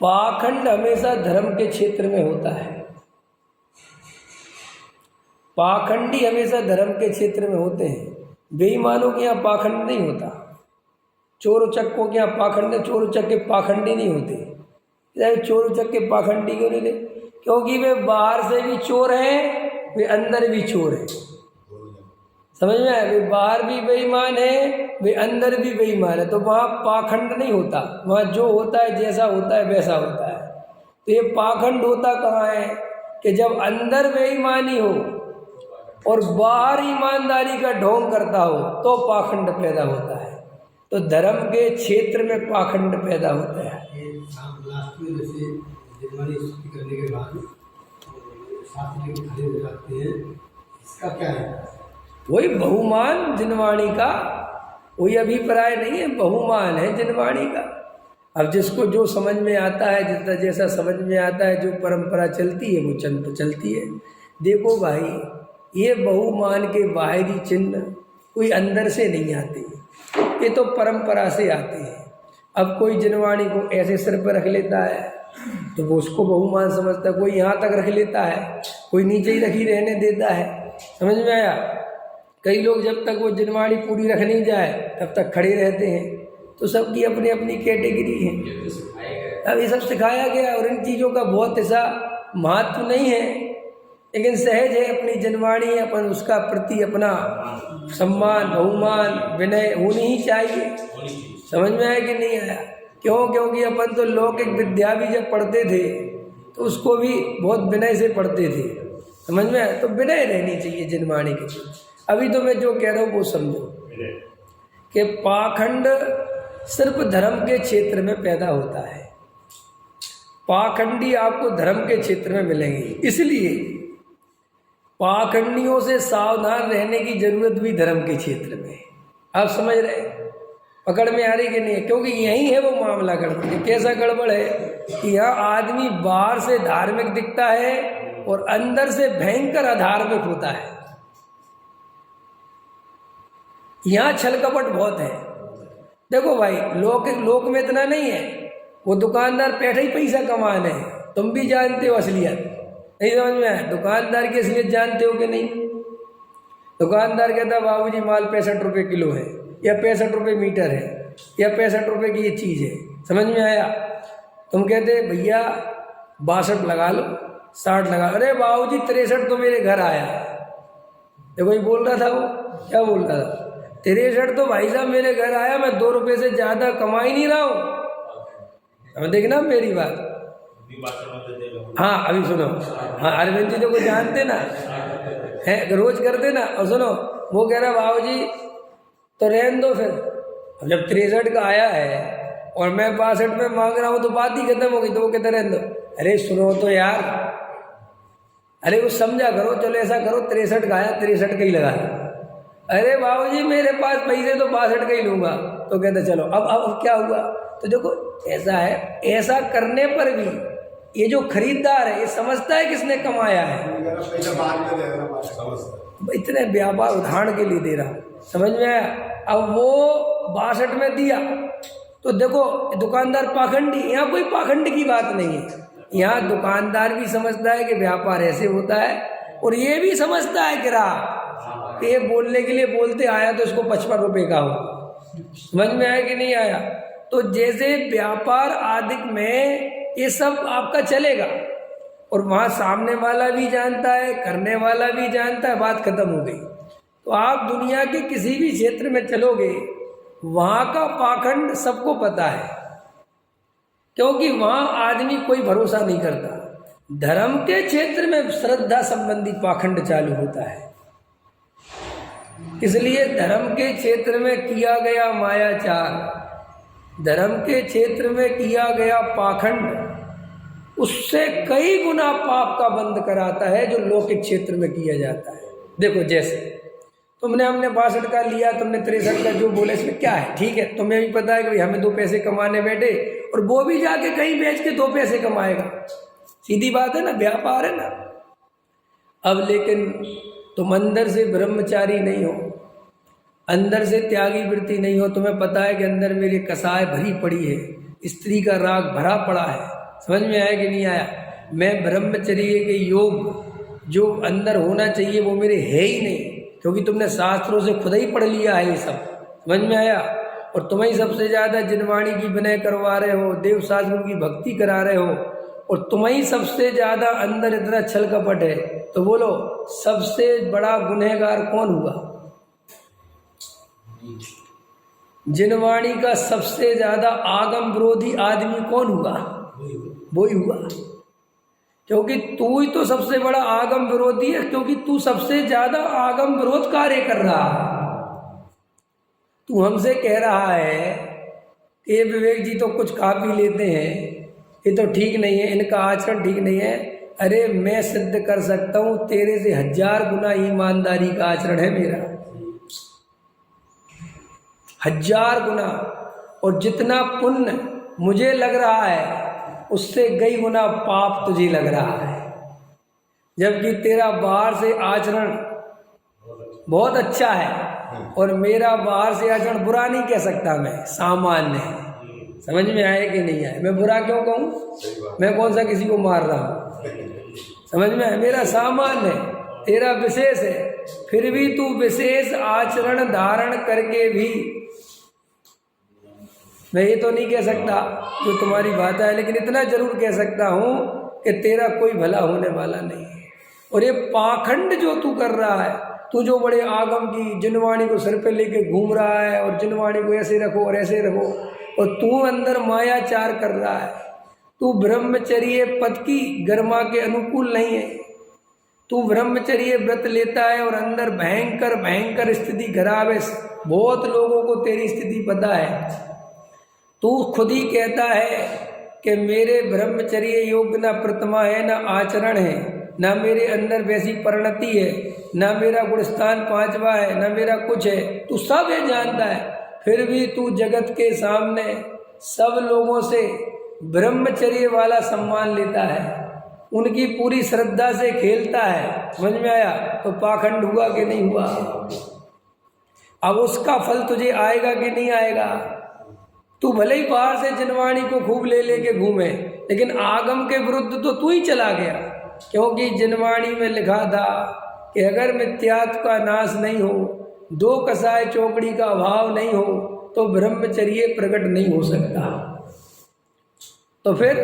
पाखंड हमेशा धर्म के क्षेत्र में होता है। पाखंडी हमेशा धर्म के क्षेत्र में होते हैं। बेईमानों के यहाँ पाखंड नहीं होता। चोर उचक्कों के यहाँ पाखंड, चोर उचक्के पाखंडी नहीं होते। चोर उचक्के पाखंडी क्यों नहीं थे? क्योंकि वे बाहर से भी चोर हैं, वे अंदर भी चोर हैं। समझ में आया? वे बाहर भी बेईमान है, वे अंदर भी बेईमान है। तो वहाँ पाखंड नहीं होता। वहाँ जो होता है, जैसा होता है वैसा होता है। तो ये पाखंड होता कहाँ है कि जब अंदर बेईमानी हो और बाहर ईमानदारी का ढोंग करता हो तो पाखंड पैदा होता है। तो धर्म के क्षेत्र में पाखंड पैदा होता है। करने के बाद खड़े हो जाते हैं, इसका क्या है? वही बहुमान जिनवाणी का कोई अभिप्राय नहीं है, बहुमान है जिनवाणी का। अब जिसको जो समझ में आता है, जितना जैसा समझ में आता है, जो परंपरा चलती है वो चलती है। देखो भाई, ये बहुमान के बाहरी चिन्ह कोई अंदर से नहीं आते, ये तो परंपरा से आते हैं। अब कोई जिनवाणी को ऐसे सिर पर रख लेता है तो वो उसको बहुमान समझता है, कोई यहाँ तक रख लेता है, कोई नीचे ही रखी रहने देता है। समझ में आया? कई लोग जब तक वो जिनवाणी पूरी रख नहीं जाए तब तक खड़े रहते हैं। तो सबकी अपनी अपनी कैटेगरी है। अब ये सब सिखाया गया और इन चीज़ों का बहुत ऐसा महत्व नहीं है, लेकिन सहज है। अपनी जिनवाणी, अपन उसका प्रति अपना सम्मान, बहुमान, विनय होनी ही चाहिए। समझ में आया कि नहीं आया? क्यों? क्योंकि अपन तो लौकिक विद्या भी जब पढ़ते थे तो उसको भी बहुत विनय से पढ़ते थे। समझ में आया? तो विनय रहनी चाहिए जिनवाणी के। अभी तो मैं जो कह रहा हूँ वो समझो कि पाखंड सिर्फ धर्म के क्षेत्र में पैदा होता है। पाखंडी आपको धर्म के क्षेत्र में मिलेंगे, इसलिए पाखंडियों से सावधान रहने की जरूरत भी धर्म के क्षेत्र में है। आप समझ रहे? पकड़ में आ रही कि नहीं? क्योंकि यही है वो मामला गड़बड़। कैसा गड़बड़ है कि यहाँ आदमी बाहर से धार्मिक दिखता है और अंदर से भयंकर अधार्मिक होता है। यहाँ छल कपट बहुत है। देखो भाई, लोक में इतना नहीं है। वो दुकानदार पैठे ही पैसा कमाने है, तुम भी जानते हो असलियत। नहीं समझ में आया? दुकानदार की असलियत जानते हो कि नहीं? दुकानदार कहता है बाबूजी माल 65 रुपये किलो है, या 65 रुपये मीटर है, या 65 रुपये की ये चीज़ है। समझ में आया? तुम कहते भैया 62 लगा लो, 60 लगा। अरे बाबूजी 63 तो मेरे घर आया है। देखो ये बोल रहा था, वो क्या बोल रहा था? 63 तो भाई साहब मेरे घर आया, मैं 2 रुपये से ज़्यादा कमा ही नहीं रहा हूँ। अब देखना मेरी बात। हाँ अभी सुनो। हाँ अरविंद जी तो को जानते ना है, रोज करते ना। और सुनो, वो कह रहा बाबूजी तो रहने दो फिर। अब जब 63 का आया है और मैं 62 में मांग रहा हूँ तो बात ही खत्म हो गई। तो वो कहते रहने दो। अरे सुनो तो यार, अरे वो समझा करो। चलो ऐसा करो, 63 का आया, 63 का ही लगा। अरे बाबूजी मेरे पास पैसे तो 62 का ही लूँगा। तो कहते चलो। अब क्या हुआ? तो देखो ऐसा है, ऐसा करने पर भी ये जो खरीदार है ये समझता है किसने कमाया है। इतने व्यापार उदाहरण के लिए दे रहा, समझ में आया? अब वो 62 में दिया तो देखो दुकानदार पाखंडी। यहाँ कोई पाखंड की बात नहीं है। यहाँ दुकानदार भी समझता है कि व्यापार ऐसे होता है, और ये भी समझता है ग्राहक ये बोलने के लिए बोलते आया तो इसको 55 रुपये का हो। समझ में आया कि नहीं आया? तो जैसे व्यापार आदि में ये सब आपका चलेगा, और वहाँ सामने वाला भी जानता है, करने वाला भी जानता है, बात खत्म हो गई। तो आप दुनिया के किसी भी क्षेत्र में चलोगे, वहाँ का पाखंड सबको पता है, क्योंकि वहाँ आदमी कोई भरोसा नहीं करता। धर्म के क्षेत्र में श्रद्धा संबंधी पाखंड चालू होता है। इसलिए धर्म के क्षेत्र में किया गया मायाचार, धर्म के क्षेत्र में किया गया पाखंड उससे कई गुना पाप का बंद कराता है जो लौकिक क्षेत्र में किया जाता है। देखो जैसे हमने 62 का लिया, तुमने 63 का जो बोले इसमें क्या है? ठीक है, तुम्हें भी पता है कि हमें 2 पैसे कमाने बैठे, और वो भी जाके कहीं बेच के 2 पैसे कमाएगा। सीधी बात है ना, व्यापार है ना। अब लेकिन तुम अंदर से ब्रह्मचारी नहीं हो, अंदर से त्यागी वृत्ति नहीं हो, तुम्हें पता है कि अंदर मेरी कसाय भरी पड़ी है, स्त्री का राग भरा पड़ा है। समझ में आया कि नहीं आया? मैं ब्रह्मचर्य के योग जो अंदर होना चाहिए वो मेरे है ही नहीं, क्योंकि तुमने शास्त्रों से खुद ही पढ़ लिया है ये सब। समझ में आया? और तुम ही सबसे ज़्यादा जिनवाणी की विनय करवा रहे हो, देव शास्त्रों की भक्ति करा रहे हो, और तुम ही सबसे ज़्यादा अंदर इतना छल कपट है, तो बोलो सबसे बड़ा गुनहगार कौन हुआ? जिनवाणी का सबसे ज़्यादा आगम विरोधी आदमी कौन हुआ? वो ही हुआ, क्योंकि तू ही तो सबसे बड़ा आगम विरोधी है, क्योंकि तू सबसे ज़्यादा आगम विरोध कार्य कर रहा है। तू हमसे कह रहा है कि ये विवेक जी तो कुछ खा पी लेते हैं, ये तो ठीक नहीं है, इनका आचरण ठीक नहीं है। अरे मैं सिद्ध कर सकता हूँ तेरे से 1000 गुना ईमानदारी का आचरण है मेरा, 1000 गुना। और जितना पुण्य मुझे लग रहा है उससे कई गुना पाप तुझे लग रहा है, जबकि तेरा बाहर से आचरण बहुत अच्छा है और मेरा बाहर से आचरण बुरा नहीं कह सकता, मैं सामान्य है। समझ में आए कि नहीं आए? मैं बुरा क्यों कहूँ? मैं कौन सा किसी को मार रहा हूँ? समझ में आए? मेरा सामान्य है, तेरा विशेष है। फिर भी तू विशेष आचरण धारण करके भी, मैं ये तो नहीं कह सकता जो तुम्हारी बात है, लेकिन इतना जरूर कह सकता हूँ कि तेरा कोई भला होने वाला नहीं है। और ये पाखंड जो तू कर रहा है, तू जो बड़े आगम की जिनवाणी को सिर पे लेके घूम रहा है और जिनवाणी को ऐसे रखो और ऐसे रखो, और तू अंदर मायाचार कर रहा है, तू ब्रह्मचर्य पद की गरिमा के अनुकूल नहीं है। तू ब्रह्मचर्य व्रत लेता है और अंदर भयंकर भयंकर स्थिति खराब है। बहुत लोगों को तेरी स्थिति पता है। तू खुद ही कहता है कि मेरे ब्रह्मचर्य योग ना प्रतिमा है, ना आचरण है, ना मेरे अंदर वैसी परिणति है, ना मेरा गुणस्थान 5वां है, ना मेरा कुछ है। तू सब ये जानता है, फिर भी तू जगत के सामने सब लोगों से ब्रह्मचर्य वाला सम्मान लेता है, उनकी पूरी श्रद्धा से खेलता है। समझ में आया? तो पाखंड हुआ कि नहीं हुआ? अब उसका फल तुझे आएगा कि नहीं आएगा? तू भले ही बाहर से जिनवाणी को खूब ले लेके घूमे, लेकिन आगम के विरुद्ध तो तू ही चला गया, क्योंकि जिनवाणी में लिखा था कि अगर मिथ्यात्व का नाश नहीं हो, 2 कसाय चौकड़ी का अभाव नहीं हो, तो ब्रह्मचर्य प्रकट नहीं हो सकता। तो फिर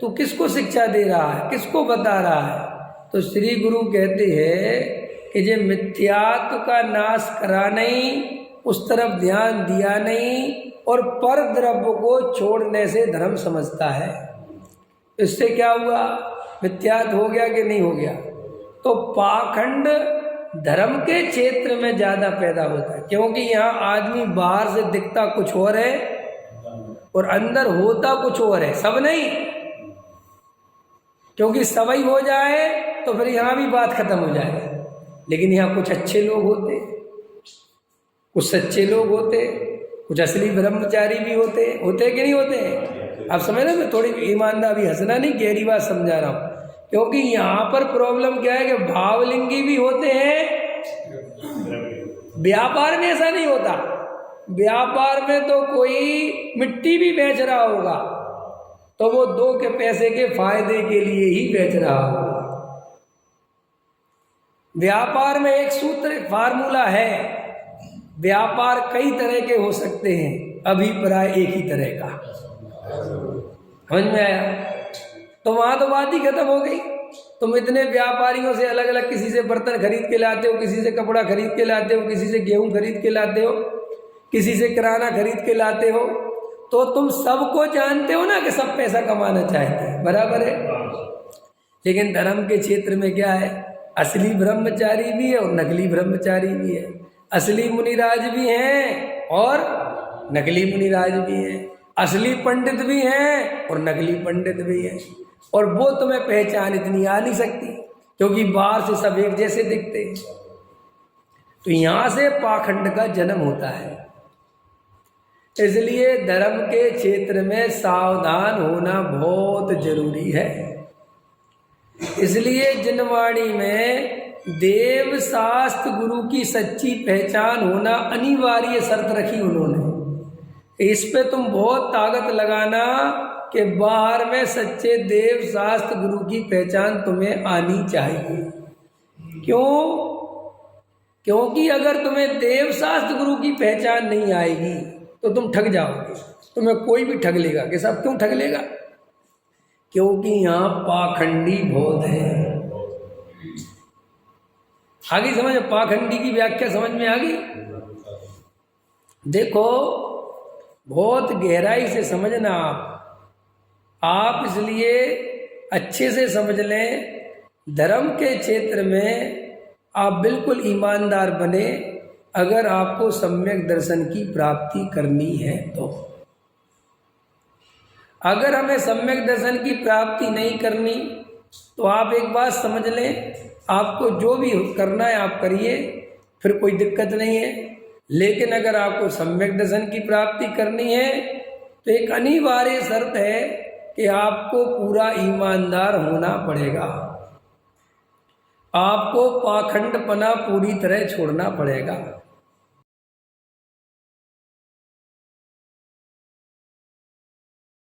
तू किसको शिक्षा दे रहा है, किसको बता रहा है? तो श्री गुरु कहते हैं कि जो मिथ्यात्व का नाश करा नहीं, उस तरफ ध्यान दिया नहीं, और पर द्रव्य को छोड़ने से धर्म समझता है। इससे क्या हुआ? मिथ्यात्व हो गया कि नहीं हो गया? तो पाखंड धर्म के क्षेत्र में ज़्यादा पैदा होता है, क्योंकि यहाँ आदमी बाहर से दिखता कुछ और है और अंदर होता कुछ और है, सब नहीं। क्योंकि सवई हो जाए तो फिर यहाँ भी बात खत्म हो जाए। लेकिन यहाँ कुछ अच्छे लोग होते, कुछ सच्चे लोग होते, कुछ असली ब्रह्मचारी भी होते कि नहीं होते? आप समझ रहे? मैं थोड़ी ईमानदार भी, हंसना नहीं, गहरी बात समझा रहा हूँ। क्योंकि यहाँ पर प्रॉब्लम क्या है कि भावलिंगी भी होते हैं। व्यापार में ऐसा नहीं होता। व्यापार में तो कोई मिट्टी भी बेच रहा होगा तो वो 2 के पैसे के फायदे के लिए ही बेच रहा होगा। व्यापार में एक सूत्र, एक फार्मूला है। व्यापार कई तरह के हो सकते हैं, अभिप्राय एक ही तरह का। समझ में आया? तो वहां तो बात ही खत्म हो गई। तुम इतने व्यापारियों से अलग अलग, किसी से बर्तन खरीद के लाते हो, किसी से कपड़ा खरीद के लाते हो, किसी से गेहूं खरीद के लाते हो, किसी से किराना खरीद के लाते हो, तो तुम सबको जानते हो ना कि सब पैसा कमाना चाहते हैं, बराबर है। लेकिन धर्म के क्षेत्र में क्या है? असली ब्रह्मचारी भी है और नकली ब्रह्मचारी भी है। असली मुनिराज भी हैं और नकली मुनिराज भी हैं। असली पंडित भी हैं और नकली पंडित भी हैं। और वो तुम्हें पहचान इतनी आ नहीं सकती, क्योंकि बाहर से सब एक जैसे दिखते हैं। तो यहाँ से पाखंड का जन्म होता है। इसलिए धर्म के क्षेत्र में सावधान होना बहुत जरूरी है। इसलिए जिनवाणी में देव शास्त्र गुरु की सच्ची पहचान होना अनिवार्य शर्त रखी उन्होंने। इस पे तुम बहुत ताकत लगाना कि बाहर में सच्चे देव शास्त्र गुरु की पहचान तुम्हें आनी चाहिए। क्यों? क्योंकि अगर तुम्हें देव शास्त्र गुरु की पहचान नहीं आएगी तो तुम ठग जाओगे। तुम्हें कोई भी ठग लेगा कि सब क्यों ठग लेगा? क्योंकि यहाँ पाखंडी बहुत है। आगे समझ, पाखंडी की व्याख्या समझ में आ गई? देखो बहुत गहराई से समझना आप इसलिए अच्छे से समझ लें। धर्म के क्षेत्र में आप बिल्कुल ईमानदार बने अगर आपको सम्यक दर्शन की प्राप्ति करनी है तो। अगर हमें सम्यक दर्शन की प्राप्ति नहीं करनी तो आप एक बात समझ लें, आपको जो भी करना है आप करिए, फिर कोई दिक्कत नहीं है। लेकिन अगर आपको सम्यक दर्शन की प्राप्ति करनी है तो एक अनिवार्य शर्त है कि आपको पूरा ईमानदार होना पड़ेगा। आपको पाखंडपना पूरी तरह छोड़ना पड़ेगा।